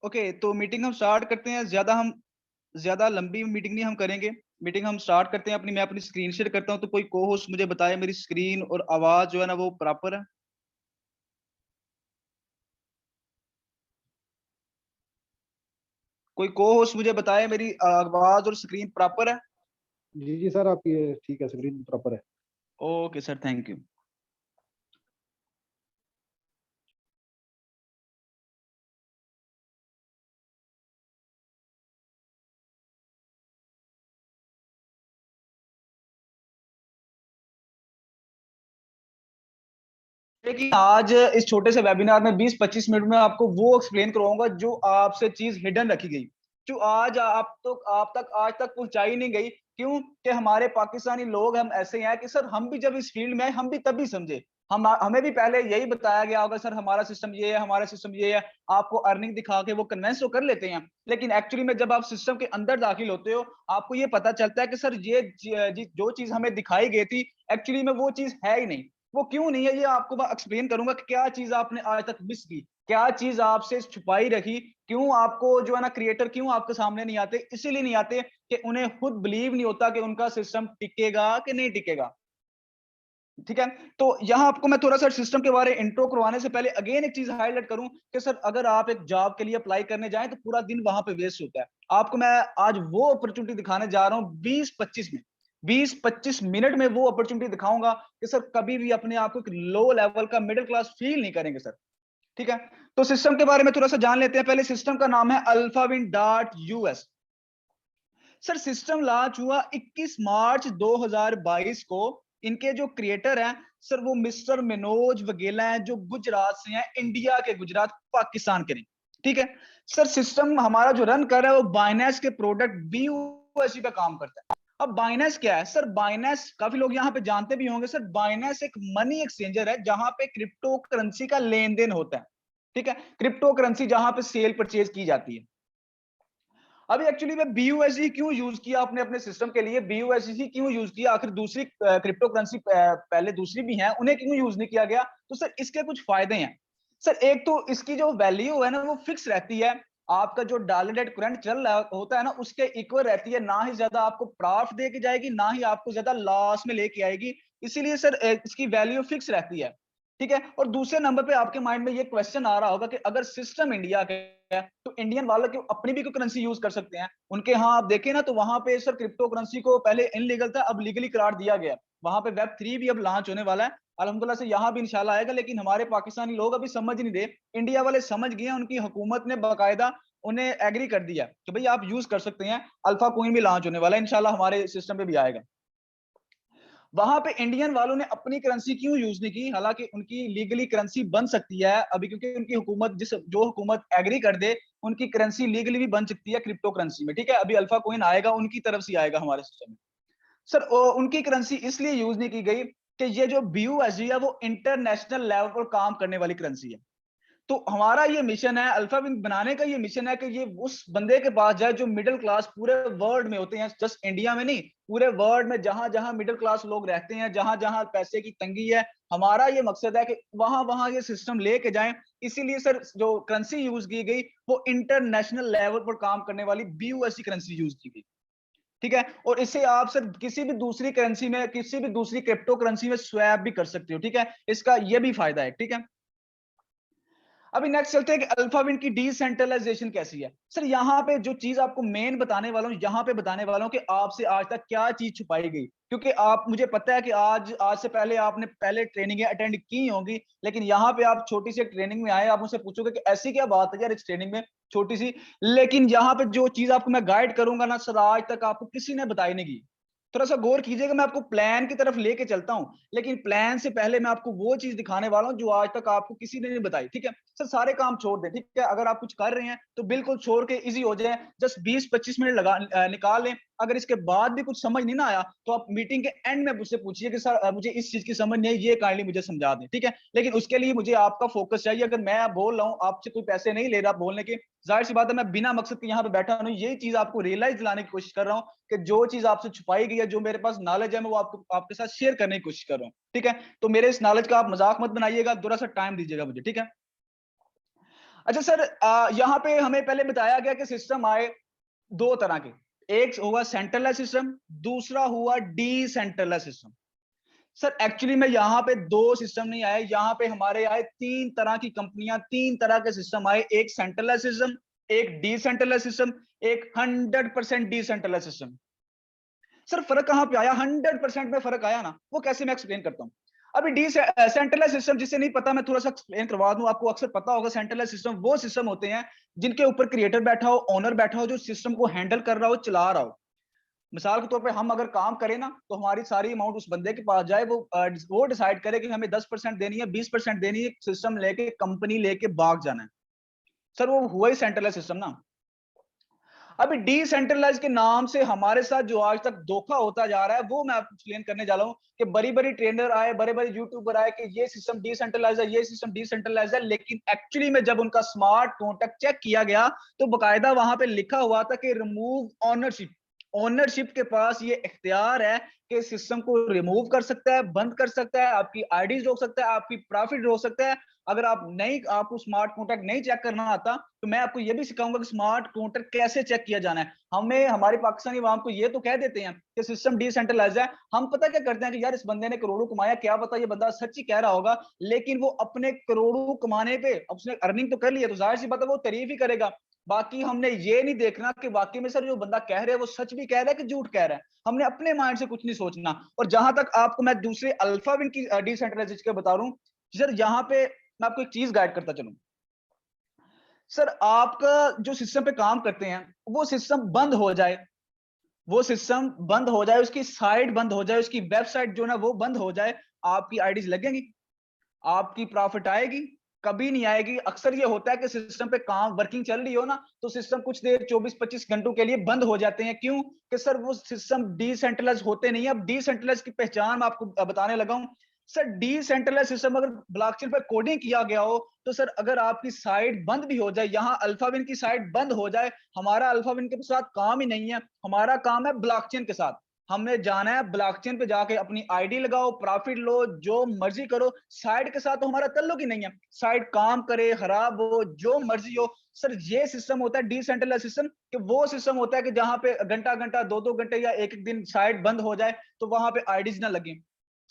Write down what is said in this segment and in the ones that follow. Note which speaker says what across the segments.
Speaker 1: Okay, तो meeting हम start करते हैं। ज्यादा लंबी मीटिंग नहीं हम करेंगे। मीटिंग हम स्टार्ट करते हैं अपनी। मैं अपनी स्क्रीन शेयर करता हूँ, तो कोई को होस्ट मुझे बताए मेरी स्क्रीन और आवाज जो है ना वो प्रॉपर है। कोई को होस्ट मुझे बताए मेरी आवाज और स्क्रीन प्रॉपर है।
Speaker 2: जी जी सर, आपकी ठीक है, स्क्रीन प्रॉपर है।
Speaker 1: Okay sir, thank you. देखिए, आज इस छोटे से वेबिनार में 20-25 मिनट में आपको वो एक्सप्लेन करवाऊंगा जो आपसे चीज हिडन रखी गई, जो आज आप तक आज तक पहुंचाई नहीं गई। क्यों? कि हमारे पाकिस्तानी लोग हम ऐसे हैं कि सर हम भी जब इस फील्ड में आए हम भी तभी समझे। हमें भी पहले यही बताया गया होगा, सर हमारा सिस्टम ये है, हमारा सिस्टम ये है। आपको अर्निंग दिखा के वो कन्वेंस तो कर लेते हैं, लेकिन एक्चुअली में जब आप सिस्टम के अंदर दाखिल होते हो आपको ये पता चलता है कि सर ये जो चीज हमें दिखाई गई थी एक्चुअली में वो चीज है ही नहीं। वो क्यों नहीं है ये आपको मैं एक्सप्लेन करूंगा कि क्या चीज आपने आज तक मिस की, क्या चीज आपसे छुपाई रखी। क्यों आपको जो है ना क्रिएटर क्यों आपके सामने नहीं आते? इसीलिए नहीं आते कि उन्हें खुद बिलीव नहीं होता कि उनका सिस्टम टिकेगा कि नहीं टिकेगा। ठीक है। तो यहाँ आपको मैं थोड़ा सा सिस्टम के बारे में इंट्रो करवाने से पहले अगेन एक चीज हाईलाइट करूं कि सर अगर आप एक जॉब के लिए अप्लाई करने जाएं तो पूरा दिन वहां पे वेस्ट होता है। आपको मैं आज वो अपॉर्चुनिटी दिखाने जा रहा हूं 20-25 मिनट में वो अपॉर्चुनिटी दिखाऊंगा कि सर कभी भी अपने आप को एक लो लेवल का मिडिल क्लास फील नहीं करेंगे सर। ठीक है। तो सिस्टम के बारे में थोड़ा सा जान लेते हैं। पहले सिस्टम का नाम है alphawind.us। सर सिस्टम लॉन्च हुआ 21 मार्च 2022 को। इनके जो क्रिएटर हैं सर वो मिस्टर मनोज वगेला हैं, जो गुजरात से हैं, इंडिया के गुजरात, पाकिस्तान के नहीं। ठीक है। सर सिस्टम हमारा जो रन कर रहा है वो बाइनेंस के प्रोडक्ट BUSD पे काम करता है। अब बाइनेंस क्या है सर? बाइनेंस काफी लोग यहाँ पे जानते भी होंगे सर। बाइनेंस एक मनी एक्सचेंजर है जहां पे क्रिप्टो करेंसी का लेन देन होता है। ठीक है। क्रिप्टो करेंसी जहां पे सेल परचेज की जाती है। अभी एक्चुअली में BUSD क्यों यूज किया आपने अपने सिस्टम के लिए? BUSD क्यों यूज किया? आखिर दूसरी क्रिप्टो करेंसी पहले दूसरी भी हैं, उन्हें क्यों यूज नहीं किया गया? तो सर इसके कुछ फायदे हैं। सर एक तो इसकी जो वैल्यू है ना वो फिक्स रहती है। आपका जो डॉलर रेट करंट चल रहा होता है ना उसके इक्वल रहती है। ना ही ज्यादा आपको प्रॉफिट दे के जाएगी, ना ही आपको ज्यादा लॉस में लेके आएगी। इसीलिए सर इसकी वैल्यू फिक्स रहती है। ठीक है। और दूसरे नंबर पे आपके माइंड में ये क्वेश्चन आ रहा होगा कि अगर सिस्टम इंडिया के है तो इंडियन वालों की अपनी भी कोई करेंसी यूज कर सकते हैं। उनके यहाँ आप देखें ना तो वहां पे सर क्रिप्टो करेंसी को पहले इनलीगल था, अब लीगली करार दिया गया। वहां पे Web3 भी अब लॉन्च होने वाला है। अल्हम्दुलिल्लाह से यहाँ भी इंशाल्लाह आएगा, लेकिन हमारे पाकिस्तानी लोग अभी समझ नहीं रहे। इंडिया वाले समझ गए हैं, उनकी हुकूमत ने बाकायदा उन्हें एग्री कर दिया कि भाई आप यूज कर सकते हैं। अल्फा कोइन भी लॉन्च होने वाला है, इंशाल्लाह हमारे सिस्टम पे भी आएगा। वहां पे इंडियन वालों ने अपनी करेंसी क्यों यूज नहीं की? हालांकि उनकी लीगली करेंसी बन सकती है अभी, क्योंकि उनकी हुकूमत जो हुकूमत एग्री कर दे उनकी करेंसी लीगली भी बन सकती है क्रिप्टो करेंसी में। ठीक है। अभी अल्फा कोइन आएगा, उनकी तरफ से आएगा हमारे सिस्टम में। सर उनकी करेंसी इसलिए यूज नहीं की गई कि ये जो BUSD है वो इंटरनेशनल लेवल पर काम करने वाली करेंसी है। तो हमारा ये मिशन है, अल्फा विंग बनाने का ये मिशन है कि ये उस बंदे के पास जाए जो मिडिल क्लास पूरे वर्ल्ड में होते हैं, जस्ट इंडिया में नहीं, पूरे वर्ल्ड में जहां जहां मिडिल क्लास लोग रहते हैं, जहां जहां पैसे की तंगी है। हमारा ये मकसद है कि वहां वहां ये सिस्टम लेके जाएं। इसीलिए सर जो करेंसी यूज की गई वो इंटरनेशनल लेवल पर काम करने वाली BUSD करेंसी यूज की गई। ठीक है। और इससे आप सर किसी भी दूसरी करेंसी में, किसी भी दूसरी क्रिप्टो करेंसी में स्वैप भी कर सकते हो। ठीक है। इसका ये भी फायदा है। ठीक है। अभी नेक्स्ट चलते हैं कि अल्फाविंड की डिसेंट्रलाइजेशन कैसी है। सर यहाँ पे जो चीज आपको मेन बताने वाला हूँ, यहाँ पे बताने वाला हूँ कि आपसे आज तक क्या चीज छुपाई गई। क्योंकि आप, मुझे पता है कि आज आज से पहले आपने पहले ट्रेनिंग अटेंड की होंगी, लेकिन यहाँ पे आप छोटी सी ट्रेनिंग में आए, आप मुझसे पूछोगे कि ऐसी क्या बात है यार इस ट्रेनिंग में छोटी सी। लेकिन यहाँ पे जो चीज आपको मैं गाइड करूंगा ना सर, आज तक आपको किसी ने बताई नहीं की। थोड़ा सा गौर कीजिएगा, मैं आपको प्लान की तरफ लेके चलता हूं, लेकिन प्लान से पहले मैं आपको वो चीज दिखाने वाला हूं जो आज तक आपको किसी ने नहीं बताई। ठीक है। सर सारे काम छोड़ दें। ठीक है। अगर आप कुछ कर रहे हैं तो बिल्कुल छोड़ के इजी हो जाए, जस्ट 20-25 मिनट निकाल लें। अगर इसके बाद भी कुछ समझ नहीं ना आया तो आप मीटिंग के एंड में मुझसे पूछिए कि सर मुझे इस चीज की समझ नहीं आई, ये काइंडली मुझे समझा दें। ठीक है। लेकिन उसके लिए मुझे आपका फोकस चाहिए। अगर मैं बोल रहा हूँ, आपसे कोई पैसे नहीं ले रहा बोलने के, जाहिर सी बात है मैं बिना मकसद के यहाँ पे बैठा हूँ। यही चीज आपको रियलाइज दिलाने की कोशिश कर रहा हूँ कि जो चीज आपसे छुपाई गई है, जो मेरे पास नॉलेज है, मैं वो आपको आपके साथ शेयर करने की कोशिश कर रहा हूँ। ठीक है। तो मेरे इस नॉलेज का आप मजाक मत बनाइएगा, थोड़ा सा टाइम दीजिएगा मुझे। ठीक है। अच्छा सर, यहाँ पे हमें पहले बताया गया कि सिस्टम आए दो तरह के, एक हुआ सेंट्रलाइज सिस्टम, दूसरा हुआ डिसेंट्रलाइज सिस्टम। सर एक्चुअली में यहाँ पे दो सिस्टम नहीं आए, यहाँ पे हमारे आए तीन तरह की कंपनियां, तीन तरह के सिस्टम आए, एक सेंट्रलाइज सिस्टम, एक डिसेंट्रलाइज सिस्टम, एक 100% डिसेंट्रलाइज सिस्टम। सर फर्क कहां पे आया? 100% में फर्क आया ना, वो कैसे मैं एक्सप्लेन करता हूँ। अभी डिसेंट्रलाइज सिस्टम, जिसे नहीं पता मैं थोड़ा सा एक्सप्लेन करवा दूं, आपको अक्सर पता होगा सेंट्रलाइज सिस्टम वो सिस्टम होते हैं जिनके ऊपर क्रिएटर बैठा हो, ओनर बैठा हो, जो सिस्टम को हैंडल कर रहा हो, चला रहा हो। मिसाल के तौर पे हम अगर काम करें ना, तो हमारी सारी अमाउंट उस बंदे के पास जाए, वो डिसाइड करे कि हमें 10% देनी है, 20% देनी है, सिस्टम लेके, कंपनी लेके भाग जाना है। सर वो हुआ ही सेंट्रलाइज सिस्टम ना। अभी डिसेंट्रलाइज के नाम से हमारे साथ जो आज तक धोखा होता जा रहा है, वो मैं आपको एक्सप्लेन करने जा रहा हूं कि बड़ी बड़ी ट्रेनर आए, बड़े बड़े यूट्यूबर आए कि ये सिस्टम डिसेंट्रलाइज है, ये सिस्टम डिसेंट्रलाइज है, लेकिन एक्चुअली में जब उनका स्मार्ट कॉन्ट्रैक्ट चेक किया गया, तो बकायदा वहां पे लिखा हुआ था कि रिमूव ओनरशिप। ओनरशिप के पास ये इख्तियार है कि सिस्टम को रिमूव कर सकता है, बंद कर सकता है, आपकी आईडीज रोक सकता है, आपकी प्रॉफिट रोक सकता है। अगर आप नहीं, आपको स्मार्ट कॉन्ट्रैक्ट नहीं चेक करना आता, तो मैं आपको ये भी सिखाऊंगा कि स्मार्ट कॉन्ट्रैक्ट कैसे चेक किया जाना है। हमें, हमारे पाकिस्तानी अवाम को ये तो कह देते हैं कि सिस्टम डिसेंट्रलाइज है, हम पता क्या करते हैं कि यार इस बंदे ने करोड़ों कमाया, क्या पता ये बंदा सच ही कह रहा होगा, लेकिन वो अपने करोड़ों कमाने पे, उसने अर्निंग तो कर लिया, तो जाहिर सी बात है वो तारीफ ही करेगा। बाकी हमने ये नहीं देखना कि वाकई में सर जो बंदा कह रहा है वो सच भी कह रहा है कि झूठ कह रहा है। हमने अपने माइंड से कुछ नहीं सोचना। और जहां तक आपको मैं दूसरे अल्फाविन की डिसेंट्रलाइजेशन के बता रहा हूं, सर यहाँ पे मैं आपको एक चीज गाइड करता चलूं। सर आपका जो सिस्टम पे काम करते हैं, वो सिस्टम बंद हो जाए, वो सिस्टम बंद हो जाए, उसकी साइट बंद हो जाए, उसकी वेबसाइट जो ना वो बंद हो जाए, आपकी आईडीज लगेंगी? आपकी प्रॉफिट आएगी? कभी नहीं आएगी। अक्सर ये होता है कि सिस्टम पे काम वर्किंग चल रही हो ना, तो सिस्टम कुछ देर 24-25 घंटों के लिए बंद हो जाते हैं। क्यों? कि सर वो सिस्टम डिसेंट्रलाइज होते नहीं है। अब डिसेंट्रलाइज की पहचान मैं आपको बताने लगा हूं। सर डिसेंट्रलाइज सिस्टम अगर ब्लॉकचेन पर कोडिंग किया गया हो, तो सर अगर आपकी साइट बंद भी हो जाए, यहाँ अल्फाविन की साइट बंद हो जाए, हमारा अल्फाविन के साथ काम ही नहीं है, हमारा काम है ब्लॉकचेन के साथ। हमने जाना है ब्लॉकचेन पे जाके अपनी आईडी लगाओ, प्रॉफिट लो, जो मर्जी करो। साइट के साथ तो हमारा ताल्लुक ही नहीं है। साइट काम करे, खराब हो, जो मर्जी हो। सर ये सिस्टम होता है डिसेंट्रलाइज सिस्टम, कि वो सिस्टम होता है कि जहां पे घंटा घंटा, दो दो घंटे या एक एक दिन साइट बंद हो जाए, तो वहां पे आईडीज ना लगे।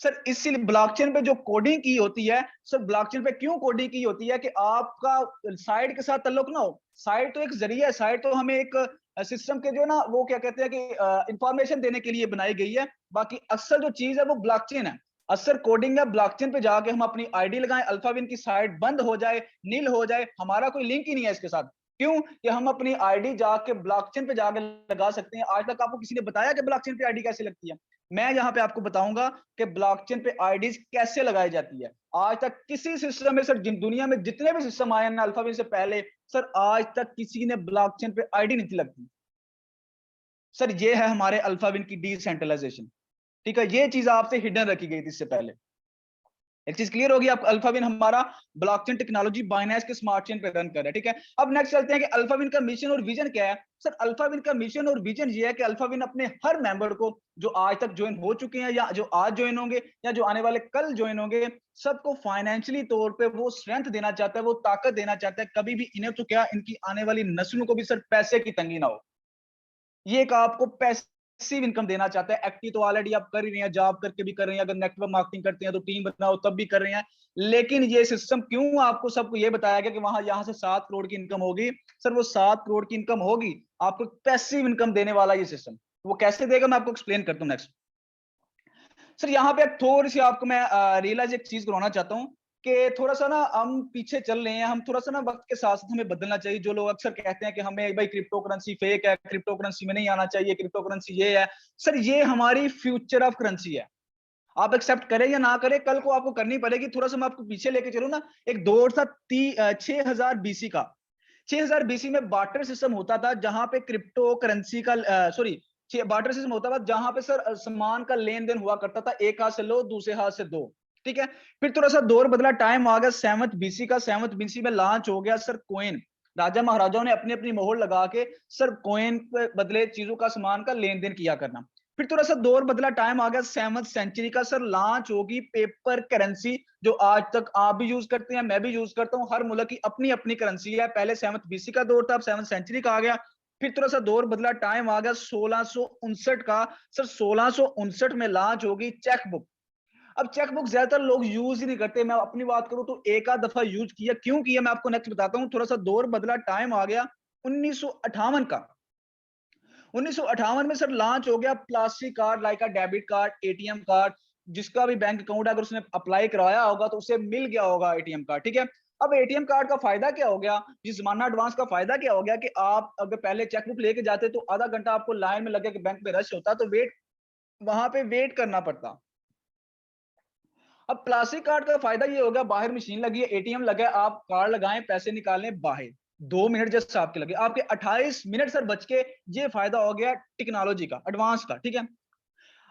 Speaker 1: सर इसीलिए ब्लॉकचेन पे जो कोडिंग की होती है, सर ब्लॉकचेन पे क्यों कोडिंग की होती है? कि आपका साइट के साथ ताल्लुक ना हो। साइट तो एक जरिया है, साइट तो हमें एक सिस्टम के जो ना वो क्या कहते हैं कि इंफॉर्मेशन देने के लिए बनाई गई है। बाकी असल जो चीज है वो ब्लॉकचेन है, असल कोडिंग है। ब्लॉकचेन पे जाके हम अपनी आईडी लगाएं, अल्फाविन की साइट बंद हो जाए, नील हो जाए, हमारा कोई लिंक ही नहीं है इसके साथ। क्यों? कि हम अपनी आईडी जाके ब्लॉकचेन पे जाके लगा सकते हैं। आज तक आपको किसी ने बताया कि ब्लॉकचेन पे आईडी कैसे लगती है? मैं यहाँ पे आपको बताऊंगा कि ब्लॉकचेन पे आईडीज कैसे लगाई जाती है। आज तक किसी सिस्टम में, सर दुनिया में जितने भी सिस्टम आए हैं अल्फाविन से पहले, सर आज तक किसी ने ब्लॉकचेन पे आईडी नहीं थी लगती। सर ये है हमारे अल्फाविन की डिसेंट्रलाइजेशन। ठीक है, ये चीज आपसे हिडन रखी गई थी इससे पहले। एक चीज क्लियर होगी आप? अल्फाविन हमारा ब्लॉकचेन टेक्नोलॉजी बाइनेंस के स्मार्ट चेन पे रन कर रहा है। ठीक है, अब नेक्स्ट चलते हैं कि अल्फाविन का मिशन और विजन क्या है। सर अल्फाविन का मिशन और विजन ये है कि अल्फाविन अपने हर मेंबर को, जो आज तक ज्वाइन हो चुके हैं या जो आज ज्वाइन होंगे या जो आने वाले कल ज्वाइन होंगे, सबको फाइनेंशियली तौर पे वो स्ट्रेंथ देना चाहता है, वो ताकत देना चाहता है। कभी भी इन्हें तो क्या, इनकी आने वाली नस्लों को भी सर पैसे की तंगी ना हो। ये एक आपको पैसिव इनकम देना चाहता है। एक्टिव तो ऑलरेडी आप कर ही रहे हैं, जॉब करके भी कर रहे हैं, अगर नेटवर्क मार्केटिंग करते हैं तो टीम बनाओ तब भी कर रहे हैं। लेकिन ये सिस्टम क्यों आपको सबको ये बताया गया कि वहां यहां से 7 करोड़ की इनकम होगी? सर वो 7 करोड़ की इनकम होगी, आपको पैसिव इनकम देने वाला ये सिस्टम। वो कैसे देगा मैं आपको एक्सप्लेन करता हूँ नेक्स्ट। सर यहाँ पे थोड़ी सी आपको मैं रियलाइज एक चीज करवाना चाहता हूँ कि थोड़ा सा ना हम पीछे चल रहे हैं। हम थोड़ा सा ना वक्त के साथ साथ हमें बदलना चाहिए। जो लोग अक्सर कहते हैं कि हमें भाई क्रिप्टो करेंसी फेक है, क्रिप्टो करेंसी में नहीं आना चाहिए, क्रिप्टो करेंसी ये है। सर ये हमारी फ्यूचर ऑफ करेंसी है। आप एक्सेप्ट करें या ना करें, कल को आपको करनी पड़ेगी। थोड़ा सा मैं आपको पीछे लेके चलूं ना, एक दौर था 6000 बीसी का। 6000 बीसी में बार्टर सिस्टम होता था, जहां पे क्रिप्टो करेंसी का सॉरी बार्टर सिस्टम होता था, जहां पे सर सामान का लेन देन हुआ करता था, एक हाथ से लो दूसरे हाथ से दो। ठीक है, फिर थोड़ा सा दौर बदला, टाइम आ गया 7th बीसी का। 7th बीसी में लॉन्च हो गया सर कॉइन। राजा महाराजाओं ने अपनी अपनी मोहर लगा के सर कॉइन के बदले चीजों का, सामान का लेन देन किया करना। फिर थोड़ा सा दौर बदला, टाइम आ गया 7th सेंचुरी का सर, लॉन्च होगी पेपर करेंसी, जो आज तक आप भी यूज करते हैं, मैं भी यूज करता हूं, हर मुल्क की अपनी अपनी करेंसी है। पहले 7th बीसी का दौर था, अब 7th सेंचुरी का आ गया। फिर थोड़ा सा दौर बदला, टाइम आ गया 1659 का सर, 1659 में लॉन्च होगी चेकबुक। अब चेकबुक ज्यादातर लोग यूज ही नहीं करते, मैं अपनी बात करूं तो एक आध दफा यूज किया, क्यों किया मैं आपको नेक्स्ट बताता हूं। थोड़ा सा दौर बदला, टाइम आ गया 1958 का। 1958 में सर लॉन्च हो गया plastic card, like a debit card, ATM card. जिसका भी बैंक अकाउंट अगर उसने अप्लाई करवाया होगा तो उसे मिल गया होगा एटीएम कार्ड, ठीक है। अब एटीएम कार्ड का फायदा क्या हो गया, जिस जमाना एडवांस का फायदा क्या हो गया कि आप अगर पहले चेकबुक लेके जाते तो आधा घंटा आपको लाइन में लगे कि बैंक में रश होता, तो वहां पे वेट करना पड़ता। अब प्लास्टिक कार्ड का फायदा ये हो गया, बाहर मशीन लगी है, एटीएम लगा है, आप कार्ड लगाएं, पैसे निकालें बाहर, 2 मिनट जस्ट आपके लगे, आपके 28 मिनट सर बच के। ये फायदा हो गया टेक्नोलॉजी का, एडवांस का, ठीक है।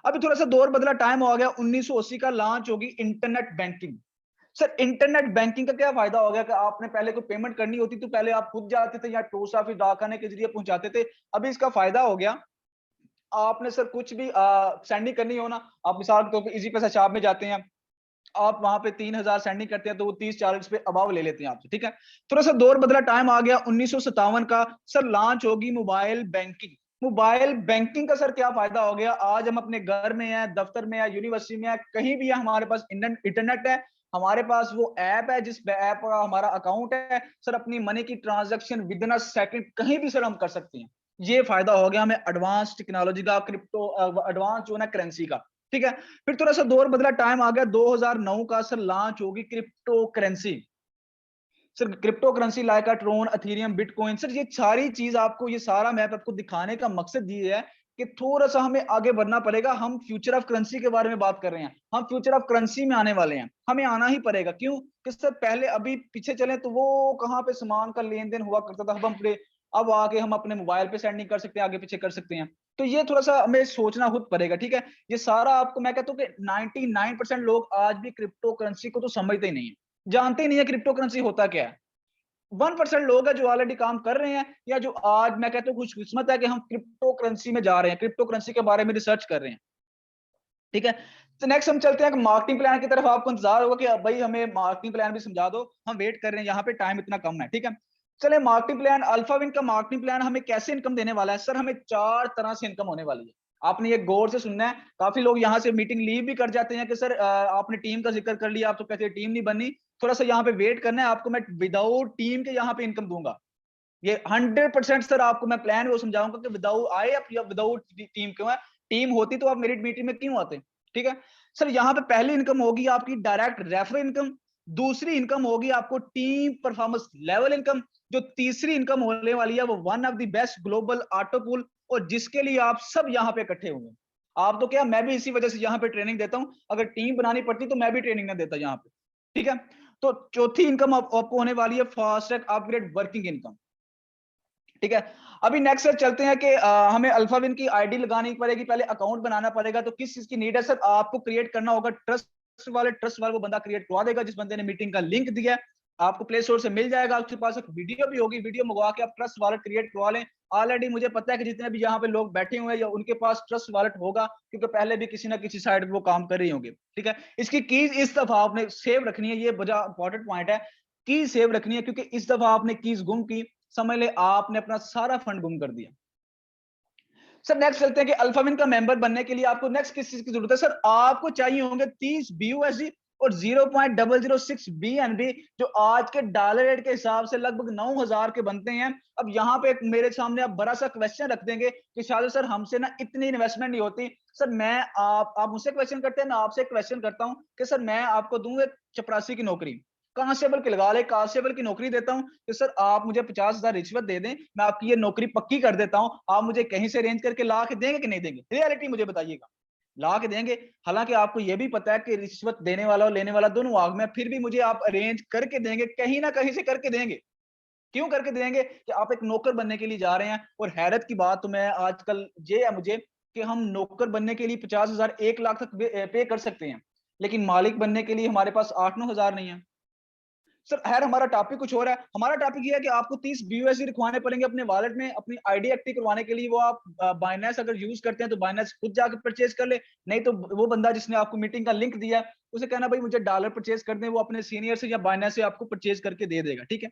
Speaker 1: अभी थोड़ा सा दौर बदला, टाइम हो गया 1980 का, लॉन्च होगी internet banking. Sir internet banking का क्या फायदा हो गया कि आपने पहले कोई पेमेंट करनी होती तो पहले आप खुद जाते थे या पोस्ट ऑफिस डाकखाने के जरिए पहुंचाते थे। अभी इसका फायदा हो गया, आपने सर कुछ भी सेंडिंग करनी हो ना, आप मिसाल के तौर पर इजी पैसा शॉप में जाते हैं, आप वहां पे 3000 सेंडिंग करते हैं तो वो 30-40 पे अबाव ले लेते हैं आपसे, ठीक है। थोड़ा सा दौर बदला, टाइम आ गया 1957 का सर, लॉन्च होगी मोबाइल बैंकिंग। मोबाइल बैंकिंग का सर क्या फायदा हो गया, आज हम अपने घर में हैं, दफ्तर में है, यूनिवर्सिटी में है, कहीं भी है, हमारे पास इंटरनेट है, हमारे पास वो ऐप है, जिस ऐप का हमारा अकाउंट है सर, अपनी मनी की transaction with in a second कहीं भी सर हम कर सकते हैं। ये फायदा हो गया हमें एडवांस टेक्नोलॉजी का, क्रिप्टो एडवांस जो है ना करेंसी का, ठीक है। फिर थोड़ा सा दौर बदला, टाइम आ गया 2009 का सर, लॉन्च होगी crypto currency. Sir crypto currency like a Tron, Ethereum, Bitcoin, sir ये सारी चीज आपको, ये सारा मैप आपको दिखाने का मकसद ये है कि थोड़ा सा हमें आगे बढ़ना पड़ेगा। हम फ्यूचर ऑफ करेंसी के बारे में बात कर रहे हैं, हम फ्यूचर ऑफ करेंसी में आने वाले हैं, हमें आना ही पड़ेगा। क्यों कि सर पहले अभी पीछे चले तो वो कहाँ पे सामान का लेन देन हुआ करता था, अब आके हम अपने मोबाइल पे सेंडिंग कर सकते हैं, आगे पीछे कर सकते हैं। तो ये थोड़ा सा हमें सोचना खुद पड़ेगा, ठीक है। ये सारा आपको मैं कहता हूँ कि 99% लोग आज भी क्रिप्टो करेंसी को तो समझते ही नहीं है, जानते ही नहीं है क्रिप्टो करेंसी होता क्या है। 1% लोग हैं जो ऑलरेडी काम कर रहे हैं, या जो आज मैं कहता हूँ खुशकिस्मत है कि हम क्रिप्टो करेंसी में जा रहे हैं, क्रिप्टो करेंसी के बारे में रिसर्च कर रहे हैं, ठीक है। तो नेक्स्ट हम चलते हैं मार्केटिंग प्लान की तरफ। आपको इंतजार होगा कि भाई हमें मार्केटिंग प्लान भी समझा दो, हम वेट कर रहे हैं, यहाँ पे टाइम इतना कम है, ठीक है। चले मार्केटिंग प्लान, अल्फाविन का मार्केटिंग प्लान हमें कैसे इनकम देने वाला है सर, हमें 4 तरह से इनकम होने वाली है। आपने ये गौर से सुनना है, काफी लोग यहाँ से मीटिंग लीव भी कर जाते हैं कि सर आपने टीम का जिक्र कर लिया, आप तो कहते हैं टीम नहीं बनी। थोड़ा सा यहाँ पे वेट करना है, आपको मैं विदाउट टीम के यहाँ पे इनकम दूंगा। ये 100% सर आपको मैं प्लान वो समझाऊंगा कि विदाउट आए आप या विदाउट टीम क्यों है। टीम होती तो आप मेरी मीटिंग में क्यों आते, ठीक है। सर यहाँ पे पहली इनकम होगी आपकी डायरेक्ट रेफरल इनकम, दूसरी इनकम होगी आपको टीम परफॉर्मेंस लेवल इनकम, जो तीसरी इनकम होने वाली है वो one of the best global auto pool, और जिसके लिए आप सब यहाँ पे इकट्ठे होंगे। आप तो क्या, मैं भी इसी वजह से यहाँ पे ट्रेनिंग देता हूँ, अगर टीम बनानी पड़ती तो मैं भी ट्रेनिंग ना देता यहाँ पे, ठीक है। तो चौथी इनकम आपको होने वाली है fast track upgrade working income, ठीक है। अभी नेक्स्ट सर चलते हैं कि हमें अल्फाविन की आईडी लगानी पड़ेगी, पहले अकाउंट बनाना पड़ेगा। तो किस चीज की नीड है सर, आपको क्रिएट करना होगा ट्रस्ट वाले वो बंदा क्रिएट करवा देगा, जिस बंदे ने मीटिंग का लिंक दिया है आपको प्ले स्टोर से मिल जाएगा। आपके पास एक वीडियो भी होगी, वीडियो मंगवा के आप ट्रस्ट वॉलेट क्रिएट करवा लें। ऑलरेडी मुझे पता है कि जितने भी यहाँ पे लोग बैठे हुए हैं या उनके पास ट्रस्ट वॉलेट होगा, क्योंकि पहले भी किसी ना किसी साइड पे वो काम कर रही होंगे, ठीक है। इसकी कीज इस दफा आपने सेव रखनी है, ये बड़ा इंपॉर्टेंट पॉइंट है, की सेव रखनी है, क्योंकि इस दफा आपने कीज गुम की, समझ ले आपने अपना सारा फंड गुम कर दिया। सर नेक्स्ट चलते हैं कि अल्फाविन का मेंबर बनने के लिए आपको नेक्स्ट किस चीज की जरूरत है सर, आपको चाहिए होंगे 30 BUSD और 0.006 BNB, जो आज के डॉलर रेट के हिसाब से लगभग 9000 के बनते हैं। अब यहाँ पे मेरे सामने आप बड़ा सा क्वेश्चन रख देंगे कि शायद सर हमसे ना इतनी इन्वेस्टमेंट नहीं होती। सर मैं आप मुझसे क्वेश्चन करते हैं, मैं आपसे क्वेश्चन करता हूँ कि सर मैं आपको दूं एक चपरासी की नौकरी, कांस्टेबल की लगा ले, कांस्टेबल की नौकरी देता हूं कि सर आप मुझे 50,000 रिश्वत दे दें, मैं आपकी ये नौकरी पक्की कर देता हूं, आप मुझे कहीं से अरेंज करके ला के देंगे कि नहीं देंगे, रियलिटी मुझे बताइएगा। ला के देंगे, हालांकि आपको ये भी पता है कि रिश्वत देने वाला और लेने वाला दोनों आग में, फिर भी मुझे आप अरेंज करके देंगे, कहीं ना कहीं से करके देंगे। क्यों करके देंगे कि आप एक नौकर बनने के लिए जा रहे हैं। और हैरत की बात तो मैं आजकल ये है मुझे कि हम नौकर बनने के लिए 50,000 1 लाख तक पे कर सकते हैं, लेकिन मालिक बनने के लिए हमारे पास 8-9 हजार नहीं है। सर खैर हमारा टॉपिक कुछ और है। हमारा टॉपिक ये है कि आपको 30 BUSD रखवाने पड़ेंगे अपने वॉलेट में अपनी आईडी एक्टिव करवाने के लिए। वो आप बाइनेंस अगर यूज करते हैं तो बाइनेंस खुद जाकर परचेज कर ले, नहीं तो वो बंदा जिसने आपको मीटिंग का लिंक दिया है उसे कहना भाई मुझे डॉलर परचेज कर दें, वो अपने सीनियर से या बाइनेंस से आपको परचेज करके दे देगा। ठीक है,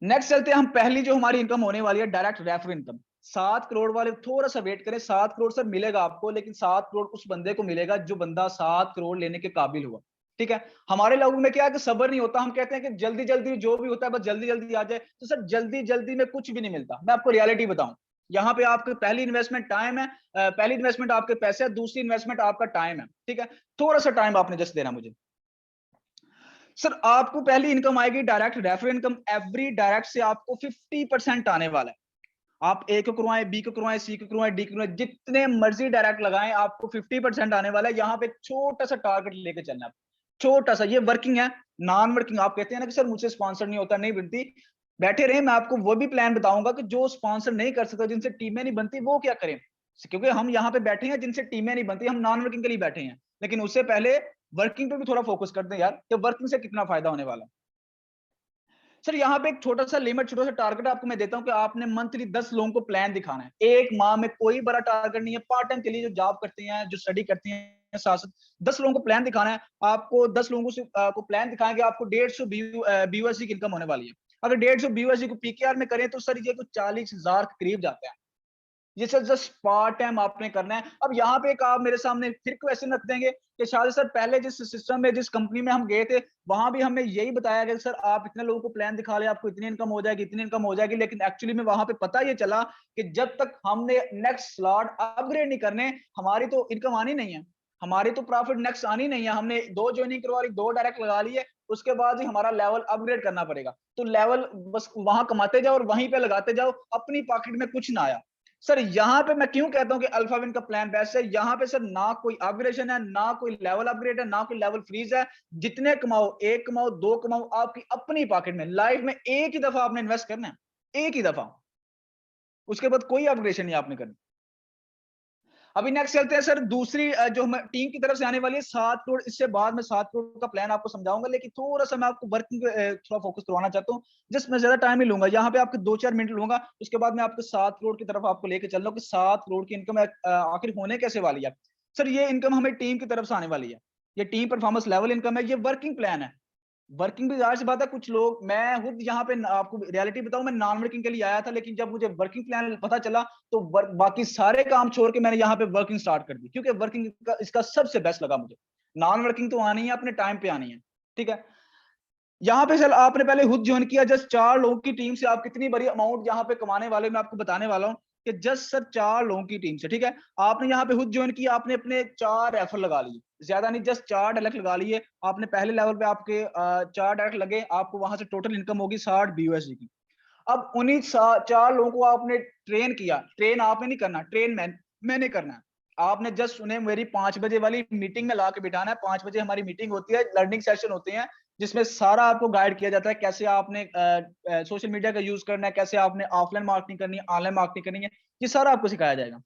Speaker 1: नेक्स्ट चलते हैं हम। पहली जो हमारी इनकम होने वाली है डायरेक्ट रेफर इनकम। 7 करोड़ वाले थोड़ा सा वेट करें, 7 करोड़ सर मिलेगा आपको, लेकिन 7 करोड़ उस बंदे को मिलेगा जो बंदा 7 करोड़ लेने के काबिल हुआ। ठीक है, हमारे लोगों में क्या है कि सब्र नहीं होता, हम कहते हैं कि जल्दी जल्दी जो भी होता है बस जल्दी जल्दी आ जाए। तो सर जल्दी जल्दी में कुछ भी नहीं मिलता। मैं आपको रियलिटी बताऊं, यहाँ पे आपकी पहली इन्वेस्टमेंट टाइम है, पहली इन्वेस्टमेंट आपके पैसे है, दूसरी इन्वेस्टमेंट आपका टाइम है। ठीक है, थोड़ा सा टाइम आपने जस्ट देना मुझे। सर आपको पहली इनकम आएगी direct refer income. Every direct से आपको 50% आने वाला है। आप ए को करवाएं, बी को करवाएं, सी को करवाएं, डी को करवाएं, जितने मर्जी डायरेक्ट लगाएं आपको 50% आने वाला है। यहाँ पे छोटा सा टारगेट लेके चलना है, छोटा सा। ये वर्किंग है, नॉन वर्किंग आप कहते हैं ना कि सर मुझसे स्पॉन्सर नहीं होता, नहीं बनती, बैठे रहे, मैं आपको वो भी प्लान बताऊंगा कि जो स्पॉन्सर नहीं कर सकता, जिनसे टीमें नहीं बनती, वो क्या करें। क्योंकि हम यहाँ पे बैठे हैं जिनसे टीमें नहीं बनती, हम नॉन वर्किंग के लिए बैठे हैं। लेकिन उससे पहले वर्किंग पे भी थोड़ा फोकस करते हैं यार, कि वर्किंग से कितना फायदा होने वाला है। सर यहाँ पे एक छोटा सा लिमिट, छोटा सा टारगेट आपको मैं देता हूँ कि आपने मंथली 10 लोगों को प्लान दिखाना है। एक माह में कोई बड़ा टारगेट नहीं है, पार्ट टाइम के लिए जो जॉब करते हैं, जो स्टडी करते हैं, साथ साथ 10 लोगों को प्लान दिखाना है। आपको 10 लोगों से को प्लान दिखाएंगे, आपको 150 BUSD की इनकम होने वाली है। अगर 150 BUSD को PKR में करें तो सर ये कुछ 40,000 के करीब जाता है। ये सर जस्ट पार्ट टाइम आपने करना है। अब यहाँ पे एक आप मेरे सामने फिर क्वेश्चन रख देंगे कि शायद सर पहले जिस सिस्टम में, जिस कंपनी में हम गए थे, वहां भी हमें यही बताया गया सर आप इतने लोगों को प्लान दिखा ले, आपको इतनी इनकम हो जाएगी, इतनी इनकम हो जाएगी। लेकिन एक्चुअली में वहां पे पता ये चला कि जब तक हमने नेक्स्ट स्लॉट अपग्रेड नहीं करने, हमारी तो इनकम आनी नहीं है, हमारी तो प्रॉफिट नेक्स्ट आनी नहीं है। हमने 2 ज्वाइनिंग करवा ली, 2 डायरेक्ट लगा लिए, उसके बाद ही हमारा लेवल अपग्रेड करना पड़ेगा। तो लेवल बस वहां कमाते जाओ और वहीं पे लगाते जाओ, अपनी पॉकेट में कुछ ना आया। सर यहाँ पे मैं क्यों कहता हूं कि अल्फाविन का प्लान बेस्ट है। यहाँ पे सर ना कोई अपग्रेडेशन है, ना कोई लेवल अपग्रेड है, ना कोई लेवल फ्रीज है। जितने कमाओ, 1 कमाओ, 2 कमाओ, आपकी अपनी पॉकेट में। लाइफ में एक ही दफा आपने इन्वेस्ट करना है, एक ही दफा, उसके बाद कोई अपग्रेडेशन नहीं आपने करनी। अभी नेक्स्ट चलते हैं सर, दूसरी जो हम टीम की तरफ से आने वाली है 7 करोड़। इससे बाद में 7 करोड़ का प्लान आपको समझाऊंगा, लेकिन थोड़ा सा मैं आपको वर्किंग थोड़ा फोकस करवाना चाहता हूँ। जस्ट मैं ज्यादा टाइम नहीं लूंगा, यहाँ पे आपके 2-4 मिनट लूंगा, उसके बाद मैं आपको 7 करोड़ की तरफ आपको लेके चल रहा हूँ कि 7 करोड़ की इनकम आखिर होने कैसे वाली है। सर ये इनकम हमें टीम की तरफ से आने वाली है, ये टीम परफॉर्मेंस लेवल इनकम है, ये वर्किंग प्लान है। वर्किंग भी जाहिर सी बात है, कुछ लोग, मैं खुद यहाँ पे आपको रियलिटी बताऊं, मैं नॉन वर्किंग के लिए आया था, लेकिन जब मुझे वर्किंग प्लान पता चला तो बाकी सारे काम छोड़ के मैंने यहाँ पे वर्किंग स्टार्ट कर दी, क्योंकि वर्किंग का इसका सबसे बेस्ट लगा मुझे। नॉन वर्किंग तो आनी है, अपने टाइम पे आनी है। ठीक है, यहाँ पे सर आपने पहले खुद ज्वाइन किया, जस्ट 4 लोगों की टीम से आप कितनी बड़ी अमाउंट यहाँ पे कमाने वाले, मैं आपको बताने वाला हूँ कि जस्ट सर 4 लोगों की टीम से। ठीक है, आपने यहाँ पे खुद ज्वाइन किया, आपने अपने 4 रेफर लगा लिए, ज्यादा नहीं, जस्ट 4 डायरेक्ट लगा लिए आपने। पहले लेवल पे आपके 4 डायरेक्ट लगे, आपको वहां से टोटल इनकम होगी 60 BUSD की। अब उन्हीं 4 लोगों को आपने ट्रेन किया। ट्रेन आपने नहीं करना, ट्रेन मैंने करना है। आपने जस्ट उन्हें मेरी 5 बजे वाली मीटिंग में ला के बिठाना है। 5 बजे हमारी मीटिंग होती है, लर्निंग सेशन होते हैं, जिसमें सारा आपको गाइड किया जाता है कैसे आपने सोशल मीडिया का यूज करना है, कैसे आपने ऑफलाइन मार्केटिंग करनी है, ऑनलाइन मार्केटिंग करनी है, ये सारा आपको सिखाया जाएगा।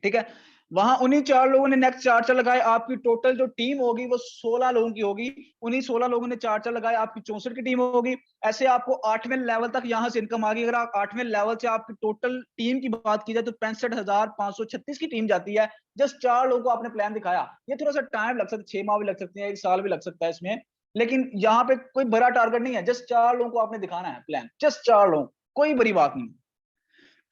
Speaker 1: ठीक है, वहां उन्हीं 4 लोगों ने नेक्स्ट 4 लगाए, आपकी टोटल जो टीम होगी वो 16 लोगों की होगी। उन्हीं 16 लोगों ने 4 लगाए, आपकी 64 की टीम होगी। ऐसे आपको 8वें लेवल तक यहां से इनकम आ गई। अगर आप 8वें लेवल से आपकी टोटल टीम की बात की जाए तो 65,536 की टीम जाती है। जस्ट 4 लोगों को आपने प्लान दिखाया। ये थोड़ा सा टाइम लग सकता है, 6 माह भी लग सकते हैं, 1 साल भी लग सकता है इसमें, लेकिन यहाँ पे कोई बड़ा टारगेट नहीं है। जस्ट 4 लोगों को आपने दिखाना है प्लान, जस्ट 4 लोग, कोई बड़ी बात नहीं।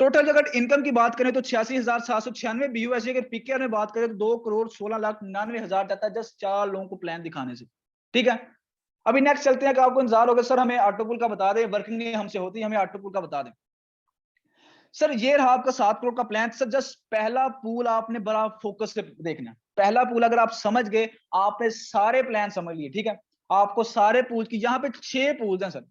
Speaker 1: टोटल अगर इनकम की बात करें तो 86,796 BUSD। अगर पीकेआर में बात करें तो 2,16,99,000 जाता है, जस्ट 4 लोगों को प्लान दिखाने से। ठीक है, अभी नेक्स्ट चलते हैं कि आपको इंतजार होगा सर हमें ऑटोपुल का बता दें, वर्किंग नहीं हमसे होती, हमें ऑटोपुल का बता दें। सर ये रहा आपका 7 करोड़ का प्लान। सर जस्ट पहला पूल आपने बड़ा फोकस से देखना है। पहला पूल अगर आप समझ गए, आपने सारे प्लान समझ लिए। ठीक है, आपको सारे पूल की, यहाँ पे 6 पूल हैं सर,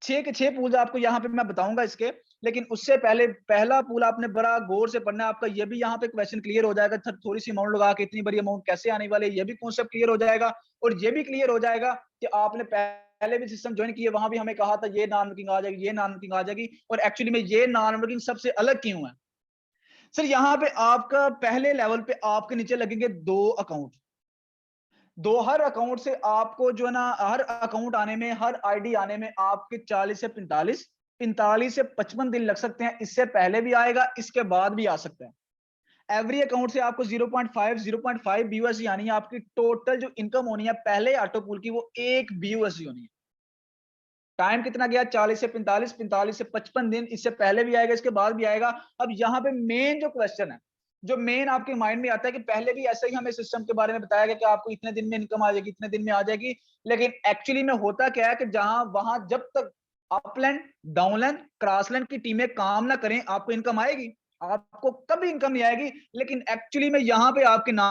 Speaker 1: 6 के 6 पूल आपको यहाँ पे मैं बताऊंगा इसके, लेकिन उससे पहले पहला पूल आपने बड़ा गौर से पढ़ना है। आपका ये भी यहाँ पे क्वेश्चन क्लियर हो जाएगा, थोड़ी सी अमाउंट लगा के इतनी बड़ी अमाउंट कैसे आने वाले, ये भी कॉन्सेप्ट क्लियर हो जाएगा। और ये भी क्लियर हो जाएगा कि आपने पहले भी सिस्टम ज्वाइन किए, वहां भी हमें कहा था ये नॉन वर्किंग आ जाएगी, ये नॉन वर्किंग आ जाएगी, और एक्चुअली में ये नॉन वर्किंग सबसे अलग क्यों है। सर यहाँ पे आपका पहले लेवल पे आपके नीचे लगेंगे 2 अकाउंट, हर अकाउंट से आपको जो है ना, हर अकाउंट आने में, हर आईडी आने में आपके 40 से 45, 45 से 55 दिन लग सकते हैं। इससे पहले भी आएगा, इसके बाद भी आ सकता है। एवरी अकाउंट से आपको 0.5 BUSD आनी है। आपकी टोटल जो इनकम होनी है पहले ऑटो पूल की, वो 1 BUSD होनी है। टाइम कितना गया? 40 से 45, 45 से 55 दिन। इससे पहले भी आएगा, इसके बाद भी आएगा। अब यहाँ पे मेन जो क्वेश्चन है, जो मेन आपके माइंड में आता है कि पहले भी ऐसा ही हमें सिस्टम के बारे में बताया गया कि आपको इतने दिन में इनकम आ जाएगी, इतने दिन में आ जाएगी। लेकिन एक्चुअली में होता क्या है कि जहां वहां जब तक अपलैंड, डाउनलैंड, क्रॉसलैंड की टीमें काम ना करें, आपको इनकम आएगी? आपको कभी इनकम नहीं आएगी। लेकिन एक्चुअली में यहाँ पे आपके ना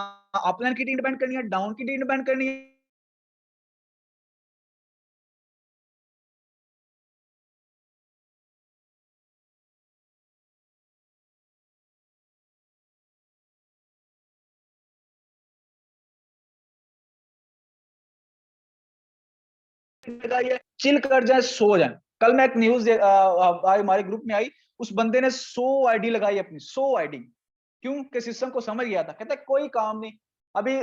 Speaker 1: अपलैंड की टीम डिपेंड करनी है, डाउन की टीम डिपेंड करनी है। चिल कर जाए, सो जाए। कल मैं एक न्यूज हमारे ग्रुप में आई, उस बंदे ने 100 आईडी लगाई अपनी, 100 आईडी। क्यों? कि सिस्टम को समझ गया था। कहता है कोई काम नहीं। अभी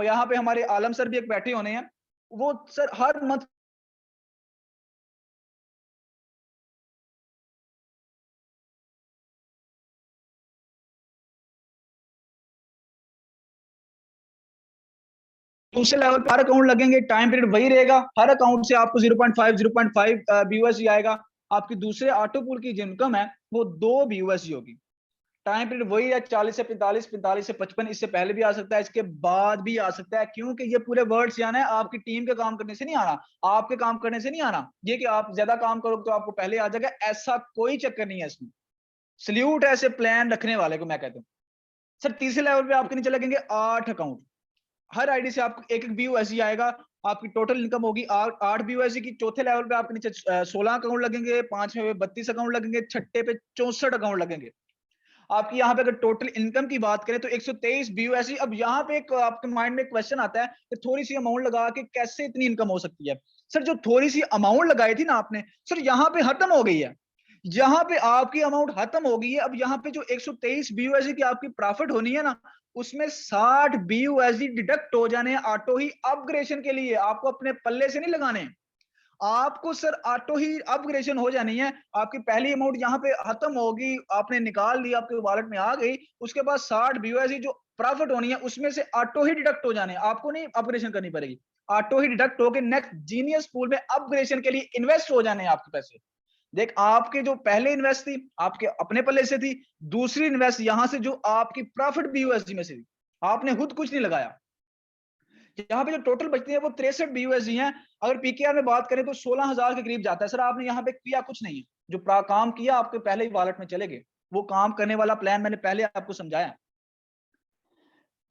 Speaker 1: यहाँ पे हमारे आलम सर भी एक बैठे होने हैं, वो सर हर मंथ दूसरे लेवल पे हर अकाउंट लगेंगे, टाइम पीरियड वही रहेगा। हर अकाउंट से आपको 0.5 BUSD आएगा। आपकी दूसरे ऑटो पूल की जो इनकम है वो 2 BUSD होगी। टाइम पीरियड वही है, 40 से 45, 45 से 55। इससे पहले भी आ सकता है, इसके बाद भी आ सकता है। क्योंकि ये पूरे वर्ड्स यानी है, आपकी टीम के काम करने से नहीं आना, आपके काम करने से नहीं आना। ये कि आप ज्यादा काम करोगे तो आपको पहले आ जाएगा, ऐसा कोई चक्कर नहीं है इसमें। सल्यूट ऐसे प्लान रखने वाले को मैं कहता हूँ। सर तीसरे लेवल पे आपके नीचे लगेंगे 8 अकाउंट। हर आईडी से आपको एक एक BUSD आएगा। आपकी टोटल इनकम होगी 8 BUSD की। चौथे लेवल पे आपके नीचे 16 अकाउंट लगेंगे, पांचवें पे 32 अकाउंट लगेंगे, छठे पे 64 अकाउंट लगेंगे। आपकी यहाँ पे अगर टोटल इनकम की बात करें तो 123 BUSD। अब यहाँ पे एक आपके माइंड में क्वेश्चन आता है कि थोड़ी सी अमाउंट लगा के कैसे इतनी इनकम हो सकती है? सर जो थोड़ी सी अमाउंट लगाई थी ना आपने, सर यहाँ पे खत्म हो गई है। यहाँ पे आपकी अमाउंट खत्म हो गई है। अब यहाँ पे जो 123 BUSD की आपकी प्रॉफिट होनी है ना, उसमें 60 BUSD डिडक्ट हो जाने हैं ऑटो ही अपग्रेडेशन के लिए। आपको अपने पल्ले से नहीं लगाने, आपको सर ऑटो ही अपग्रेडेशन हो जानी है। आपकी पहली अमाउंट यहाँ पे खत्म होगी, आपने निकाल ली, आपके वॉलेट में आ गई। उसके बाद 60 BUSD जो प्रॉफिट होनी है उसमें से ऑटो ही डिडक्ट हो जाने हैं। आपको नहीं अपग्रेडेशन करनी पड़ेगी, ऑटो ही डिडक्ट होकर नेक्स्ट जीनियस पूल में अपग्रेडेशन के लिए इन्वेस्ट हो जाने हैं आपके पैसे। देख, आपके जो पहले इन्वेस्ट थी आपके अपने पल्ले से थी, दूसरी इन्वेस्ट यहां से जो आपकी प्रॉफिट BUSD में से थी, आपने खुद कुछ नहीं लगाया। यहाँ पे जो टोटल बचती है वो 63 BUSD है। अगर PKR में बात करें तो 16,000 के करीब जाता है। सर आपने यहाँ पे किया कुछ नहीं है, जो काम किया आपके पहले ही वॉलेट में चले गए। वो काम करने वाला प्लान मैंने पहले आपको समझाया।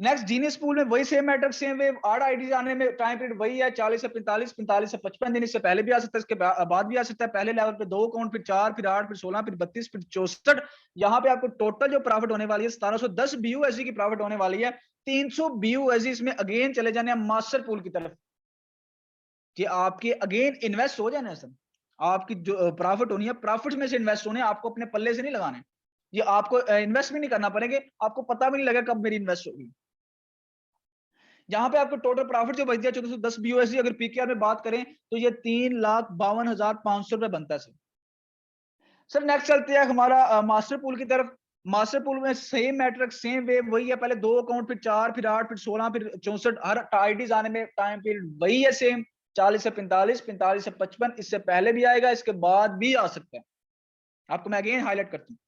Speaker 1: नेक्स्ट जीनियस पूल में वही same matrix, same way, 8 ID आने में टाइम पीरियड वही है, 40 से 45, 45 से 55 दिन। इससे पहले भी आ सकता है, इसके बाद भी आ सकता है। पहले लेवल पे 2 अकाउंट, फिर 4, फिर 8, फिर 16, फिर 32, फिर 64। यहाँ पे आपको टोटल जो प्रॉफिट होने वाली है 1710 BUSD की प्रॉफिट होने वाली है। 300 BUSD इसमें अगेन चले जाने हैं मास्टर पूल की तरफ, कि आपके अगेन इन्वेस्ट हो जाना है। सर आपकी जो प्रॉफिट होनी है, प्रॉफिट में से इन्वेस्ट होने, आपको अपने पल्ले से नहीं लगाने। ये आपको इन्वेस्ट भी नहीं करना पड़ेगा, आपको पता भी नहीं लगेगा कब मेरी इन्वेस्ट होगी। यहाँ पे आपको टोटल प्रॉफिट जो बच गया 1410 BUSD। अगर PKR में बात करें तो ये 3,52,500 रुपए बनता है। सर नेक्स्ट चलते हैं हमारा मास्टर पूल की तरफ। मास्टर पूल में सेम मैट्रिक, सेम वे वही है। पहले 2 अकाउंट, फिर 4, फिर 8, फिर 16, फिर 64। हर आईडीज आने में टाइम पीरियड वही है सेम, 40 से 45, 45 से 55। इससे पहले भी आएगा, इसके बाद भी आ सकता है। आपको मैं अगेन हाईलाइट करता हूँ।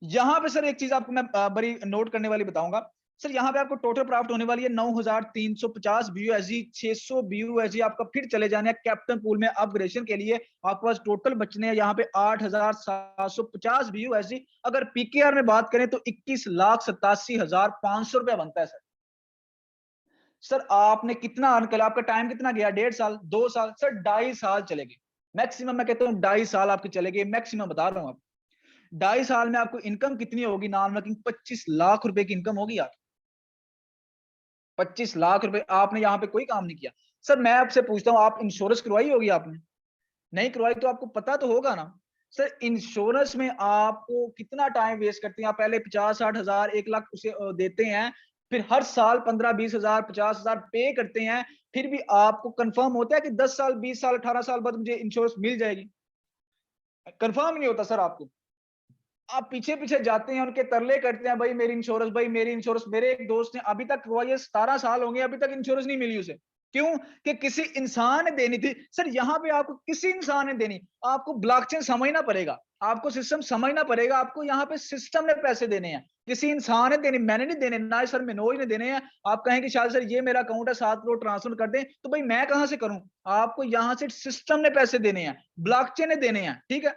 Speaker 1: यहाँ पे सर एक चीज आपको मैं बड़ी नोट करने वाली बताऊंगा। सर यहाँ पे आपको टोटल प्रॉफिट होने वाली है 9,350 BUSD। 600 BUSD आपका फिर चले जाने हैं कैप्टन पूल में अपग्रेडेशन के लिए। आपके पास टोटल बचने हैं यहाँ पे 8,750 BUSD। अगर PKR में बात करें तो 21,87,500 रुपया बनता है। सर आपने कितना अर्न किया? आपका टाइम कितना गया? 1.5 साल, 2 साल, सर 2.5 साल चलेगी मैक्सिमम। मैं कहता हूँ 2.5 साल आपके चलेगी मैक्सिमम, बता रहा हूँ आप। 2.5 साल में आपको इनकम कितनी होगी? नॉन वर्किंग 25 लाख रुपए की इनकम होगी आप। 25 लाख रुपए। आपने यहाँ पे कोई काम नहीं किया। सर मैं आपसे पूछता हूँ, आप इंश्योरेंस करवाई होगी आपने? नहीं करवाई तो आपको पता तो होगा ना। सर इंश्योरेंस में आपको कितना टाइम वेस्ट करते हैं आप? पहले 50-60 हजार, 1 लाख उसे देते हैं। फिर हर साल 15-20 हजार 50 हजार पे करते हैं, फिर भी आपको कंफर्म होता है कि 10 साल 20 साल 18 साल बाद मुझे इंश्योरेंस मिल जाएगी? कंफर्म नहीं होता सर आपको। आप पीछे पीछे जाते हैं, उनके तरले करते हैं, भाई मेरी इंश्योरेंस, भाई मेरी इंश्योरेंस। मेरे एक दोस्त ने अभी तक हुआ ये 17 साल होंगे, अभी तक इंश्योरेंस नहीं मिली उसे। क्यों? कि किसी इंसान ने देनी थी। सर यहाँ पे आपको किसी इंसान ने देनी, आपको ब्लॉकचेन समझना पड़ेगा, आपको सिस्टम समझना पड़ेगा। आपको यहाँ पे सिस्टम ने पैसे देने हैं, किसी इंसान ने देने, मैंने नहीं देने, ना सर मनोज ने देने हैं। आप कहें कि शायद सर ये मेरा अकाउंट है 7 करोड़ ट्रांसफर कर दें, तो भाई मैं कहां से करूं? आपको यहाँ से सिस्टम ने पैसे देने हैं, ब्लॉकचेन ने देने हैं, ठीक है।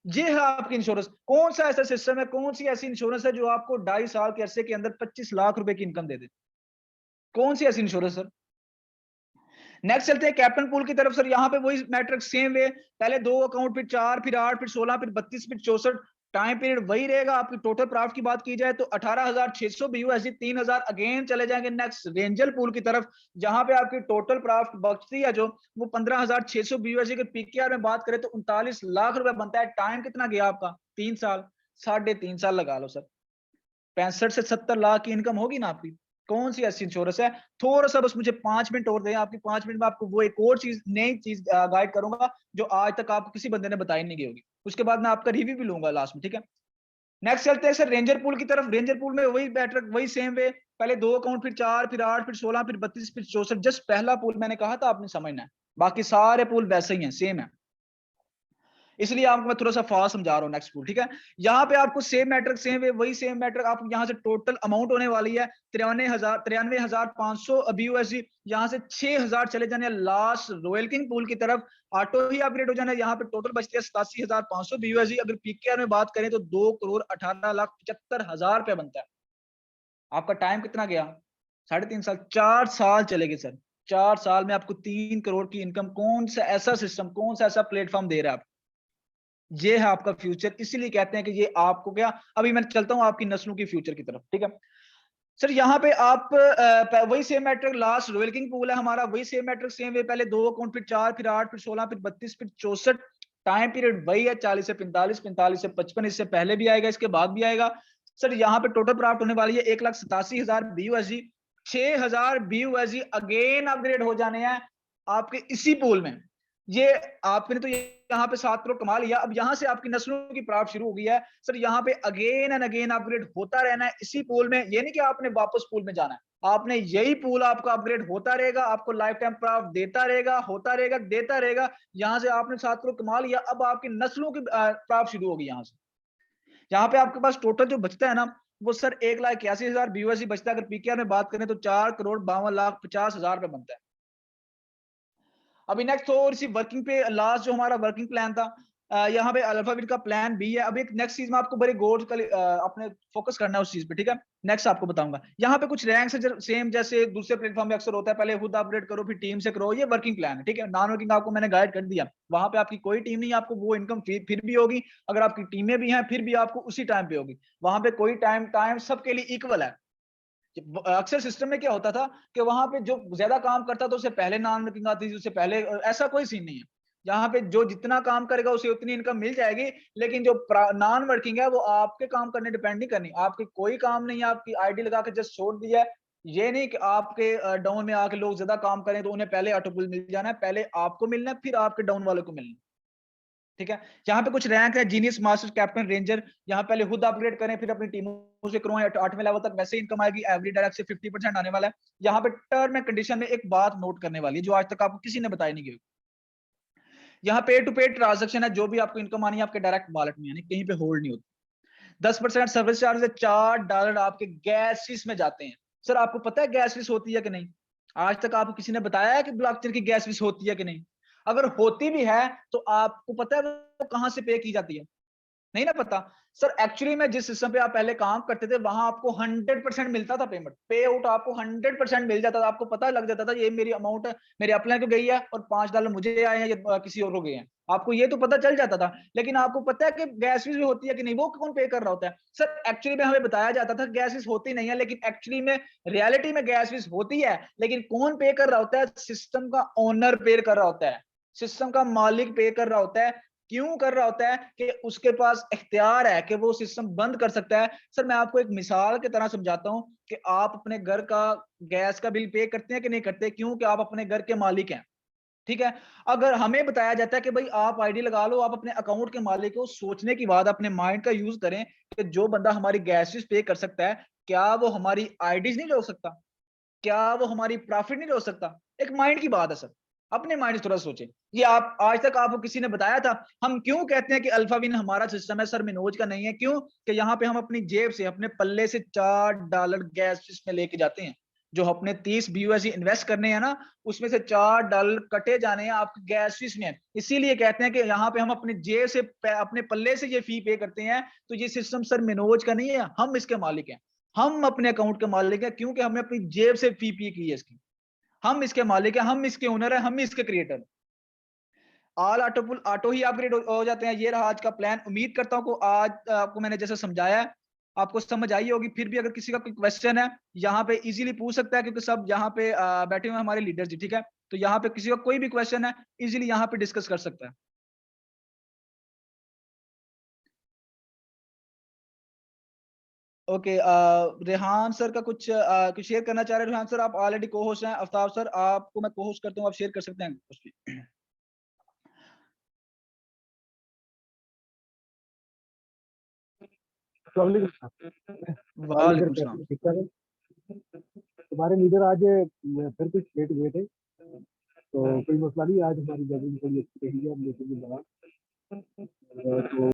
Speaker 1: ये है आपकी इंश्योरेंस। कौन सा ऐसा सिस्टम है, कौन सी ऐसी इंश्योरेंस है जो आपको 2.5 साल के अरसे के अंदर 25 लाख रुपए की इनकम दे दे? कौन सी ऐसी इंश्योरेंस सर? नेक्स्ट चलते हैं कैप्टन पूल की तरफ। सर यहाँ पे वही मैट्रिक सेम वे, पहले 2 अकाउंट, फिर 4, फिर 8, फिर 16, फिर 32, फिर 64। टाइम पीरियड वही रहेगा। आपकी टोटल प्रॉफिट की बात की जाए तो 18,600 BUSD, 3,000। अगेन चले जाएंगे नेक्स्ट रेंजल पूल की तरफ, जहां पे आपकी टोटल प्रॉफिट बचती है जो वो 15,600 BUSD के पीकेआर में बात करें तो 39 लाख रुपए बनता है। टाइम कितना गया आपका? 3 साल, 3.5 साल लगा लो सर। 65 से 70 लाख की इनकम होगी ना आपकी। कौन सी ऐसी इंश्योरेंस है? थोड़ा सा बस मुझे 5 मिनट और दें। आपकी 5 मिनट में आपको वो एक और चीज, नई चीज गाइड करूंगा जो आज तक आपको किसी बंदे ने बताई नहीं गई होगी। उसके बाद मैं आपका रिव्यू भी लूंगा लास्ट में, ठीक है। नेक्स्ट चलते हैं सर रेंजर पूल की तरफ। रेंजर पूल में वही बैटर, वही सेम वे, पहले 2 अकाउंट, फिर 4, फिर 8, फिर 16, फिर 32, फिर 64। जस्ट पहला पूल मैंने कहा था आपने समझना है, बाकी सारे पूल वैसे ही हैं, सेम है। इसलिए आपको मैं थोड़ा सा फास्ट समझा रहा हूँ। नेक्स्ट पूल, ठीक है। यहाँ पे आपको सेम मैट्रिक, सेम वे, वही सेम मैट्रिक। आप यहाँ से टोटल अमाउंट होने वाली है 93,500 BUSD। यहाँ से 6,000 चले जाने लास्ट रॉयल किंग पूल की तरफ, ऑटो ही अपग्रेड हो जाना। यहाँ पे टोटल बचती है 87,500 BUSD। अगर पीकेआर में बात करें तो 2,18,75,000 रुपए बनता है। आपका टाइम कितना गया? 3.5 साल, 4 साल चलेगी सर। 4 साल में आपको 3 करोड़ की इनकम। कौन सा ऐसा सिस्टम, कौन सा ऐसा प्लेटफॉर्म दे रहा है? ये है आपका फ्यूचर। इसीलिए कहते हैं कि ये आपको क्या, अभी मैं चलता हूं आपकी नस्लों की फ्यूचर की तरफ, ठीक है। सर यहाँ पे आप वही same metric, last royal king pool है हमारा, वही सेम मैट्रिक सेम वे, पहले 2 अकाउंट, फिर 4, फिर 8, फिर 16, फिर 32, फिर 64। टाइम पीरियड वही है 40 से 45, 45 से 55। इससे पहले भी आएगा, इसके बाद भी आएगा। सर यहाँ पे टोटल प्राप्त होने वाली है 1,87,000 BUSD। 6,000 BUSD अगेन अपग्रेड हो जाने हैं आपके इसी पूल में। ये आपने तो यहाँ पे 7 करोड़ कमा लिया, अब यहाँ से आपकी नस्लों की प्राप्त शुरू हो गई है। सर यहाँ पे अगेन एंड अगेन अपग्रेड होता रहना है इसी पूल में। ये नहीं कि आपने वापस पूल में जाना है, आपने यही पूल आपका अपग्रेड होता रहेगा, आपको लाइफ टाइम प्राप्त देता रहेगा, होता रहेगा, देता रहेगा। यहाँ से आपने 7 करोड़ कमा लिया, अब आपकी नस्लों की प्राप्त शुरू होगी यहाँ से। यहाँ पे आपके पास टोटल जो बचता है ना, वो सर 1,81,000 BUSD बचता है। अगर पीकेआर में बात करें तो 4,52,50,000 रुपए बनता है। अभी नेक्स्ट थोड़ी सी वर्किंग पे, लास्ट जो हमारा वर्किंग प्लान था, यहाँ पे अल्फाबेट का प्लान बी है। अभी एक नेक्स्ट चीज में आपको बड़े गौर अपने फोकस करना है उस चीज पे, ठीक है। नेक्स्ट आपको बताऊंगा। यहाँ पे कुछ रैंक्स है सेम जैसे दूसरे प्लेटफॉर्म में अक्सर होता है, पहले खुद अपग्रेड करो फिर टीम से करो। ये वर्किंग प्लान है, ठीक है। नॉन वर्किंग आपको मैंने गाइड कर दिया, वहां पे आपकी कोई टीम नहीं, आपको वो इनकम फिर भी होगी। अगर आपकी टीमें भी हैं फिर भी आपको उसी टाइम पे होगी। वहां पे कोई टाइम टाइम सबके लिए इक्वल है। अक्सर सिस्टम में क्या होता था कि वहां पे जो ज्यादा काम करता था उससे पहले नॉन वर्किंग आती थी, उससे पहले। ऐसा कोई सीन नहीं है यहाँ पे। जो जितना काम करेगा उसे उतनी इनकम मिल जाएगी। लेकिन जो नॉन वर्किंग है वो आपके काम करने डिपेंड नहीं करनी। आपकी कोई काम नहीं है, आपकी आईडी लगा के जस्ट छोड़ दिया है। ये नहीं कि आपके डाउन में आके लोग ज्यादा काम करें तो उन्हें पहले ऑटोपुल मिल जाना है, पहले आपको मिलना है फिर आपके डाउन वालों को मिलना है, ठीक है। यहाँ पे कुछ रैंक है, जीनियस, मास्टर, कैप्टन, रेंजर। यहाँ पहले खुद अपग्रेड करें फिर अपनी टीमों से करवाएं, 8वें लेवल तक वैसे इनकम आएगी। एवरी डायरेक्ट से 50% आने वाला है। यहाँ पे टर्म एंड कंडीशन में एक बात नोट करने वाली है जो आज तक आपको किसी ने बताई नहीं गई। यहाँ पे टू पे ट्रांजेक्शन है, जो भी आपको इनकम आनी है आपके डायरेक्ट वॉलेट में, यानी कहीं पे होल्ड नहीं होती। 10% सर्विस चार्ज है, $4 आपके गैस फीस में जाते हैं। सर आपको पता है गैस फीस होती है कि नहीं? आज तक आपको किसी ने बताया है कि ब्लॉकचेन की गैस फीस होती है कि नहीं? अगर होती भी है तो आपको पता है वो कहां से पे की जाती है? नहीं ना पता। सर एक्चुअली में जिस सिस्टम पे आप पहले काम करते थे वहां आपको 100% मिलता था पेमेंट, पे आउट आपको 100% मिल जाता था। आपको पता लग जाता था ये मेरी अमाउंट है, मेरे अपलाइन को गई है और $5 मुझे आए हैं या किसी और को गए हैं। आपको ये तो पता चल जाता था। लेकिन आपको पता है कि गैस फीस भी होती है कि नहीं, वो कौन पे कर रहा होता है? सर एक्चुअली में हमें बताया जाता था गैस फीस होती नहीं है, लेकिन एक्चुअली में रियलिटी में गैस फीस होती है। लेकिन कौन पे कर रहा होता है? सिस्टम का ओनर पे कर रहा होता है, सिस्टम का मालिक पे कर रहा होता है। क्यों कर रहा होता है कि उसके पास इख्तियार है कि वो सिस्टम बंद कर सकता है। सर मैं आपको एक मिसाल की तरह समझाता हूं कि आप अपने घर का गैस का बिल पे करते हैं कि नहीं करते, क्योंकि आप अपने घर के मालिक हैं। ठीक है, अगर हमें बताया जाता है कि भाई आप आईडी लगा लो, आप अपने अकाउंट के मालिक हो, सोचने की बात अपने माइंड का यूज करें कि जो बंदा हमारी गैस पे कर सकता है, क्या वो हमारी आईडीज नहीं रोक सकता, क्या वो हमारी प्रॉफिट नहीं रोक सकता। एक माइंड की बात है सर, अपने माइंड से थोड़ा सोचें। ये आप आज तक आपको किसी ने बताया था? हम क्यों कहते हैं कि अल्फा विन हमारा सिस्टम है, सर मिनोज का नहीं है? क्यों कि यहाँ पे हम अपनी जेब से अपने पल्ले से $4 गैस में लेके जाते हैं। जो अपने 30 BUSD इन्वेस्ट करने हैं ना, उसमें से $4 कटे जाने हैं आपके गैस फीस में। इसीलिए कहते हैं कि यहाँ पे हम अपनी जेब से अपने पल्ले से ये फी पे करते हैं। तो ये सिस्टम सर मिनोज का नहीं है, हम इसके मालिक हैं। हम अपने अकाउंट के मालिक हैं क्योंकि हमने अपनी जेब से फी पी की है इसकी। हम इसके मालिक हैं, हम इसके ओनर हैं, हम ही इसके क्रिएटर। ऑल ऑटो ही अपग्रेड हो जाते हैं। ये रहा आज का प्लान। उम्मीद करता हूँ को आज आपको मैंने जैसे समझाया है आपको समझ आई होगी। फिर भी अगर किसी का कोई क्वेश्चन है यहाँ पे इजीली पूछ सकता है, क्योंकि सब यहाँ पे बैठे हुए हैं हमारे लीडर जी। ठीक है, तो यहाँ पे किसी का कोई भी क्वेश्चन है इजीली यहाँ पे डिस्कस कर सकता है। ओके, रेहान सर का कुछ शेयर करना चाह रहे हैं? रेहान सर आप ऑलरेडी को होस्ट हैं। आफ्ताब सर आपको मैं को होस्ट करता हूँ, आप शेयर कर सकते हैं कुछ भी।
Speaker 2: अस्सलाम वालेकुम। सवाल लेकर
Speaker 1: वालेकुम
Speaker 2: कैसे
Speaker 1: सलाम।
Speaker 2: हैं? ठीक ठाक है। तुम्हारे लीडर आज फिर कुछ लेट हुए थे, तो कोई मसला नहीं, आज हमारी जर्नी थोड़ी अच्छी रही है, हम लेकिन तो